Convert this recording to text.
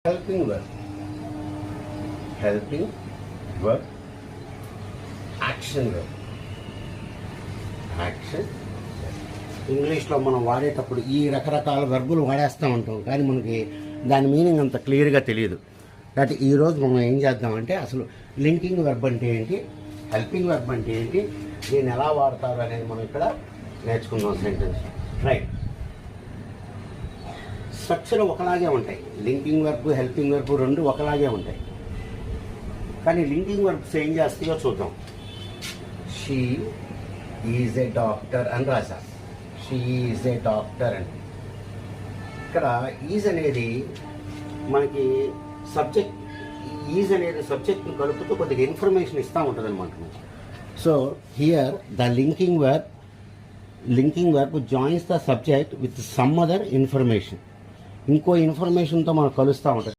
Helping verb, helping verb, action verb, action. ఇంగ్లీష్లో మనం వాడేటప్పుడు ఈ రకరకాల వర్బులు వాడేస్తూ ఉంటాం, కానీ మనకి దాని మీనింగ్ అంత క్లియర్గా తెలియదు. కాబట్టి ఈరోజు మనం ఏం చేద్దామంటే అసలు లింకింగ్ వర్బ్ అంటే ఏంటి, హెల్పింగ్ వర్బ్ అంటే ఏంటి, దీన్ని ఎలా వాడతారు అనేది మనం ఇక్కడ నేర్చుకుందాం. Sentence right. స్ట్రక్చర్ ఒకలాగే ఉంటాయి, లింకింగ్ వర్బ్ హెల్పింగ్ వర్బ్ రెండు ఒకలాగే ఉంటాయి. కానీ లింకింగ్ వర్బ్స్ ఏం చేస్తాయో చూద్దాం. షీ ఈజ్ ఏ డాక్టర్ అని రాశా. షీ ఈజ్ ఏ డాక్టర్ అని. ఇక్కడ ఈజ్ అనేది మనకి సబ్జెక్ట్, ఈజ్ అనేది సబ్జెక్ట్ని కలుపుతూ కొద్దిగా ఇన్ఫర్మేషన్ ఇస్తూ ఉంటుంది అనమాట. So here the linking verb joins the subject with some other information. ఇంకో ఇన్ఫర్మేషన్తో మనం కలుస్తూ ఉంటుంది.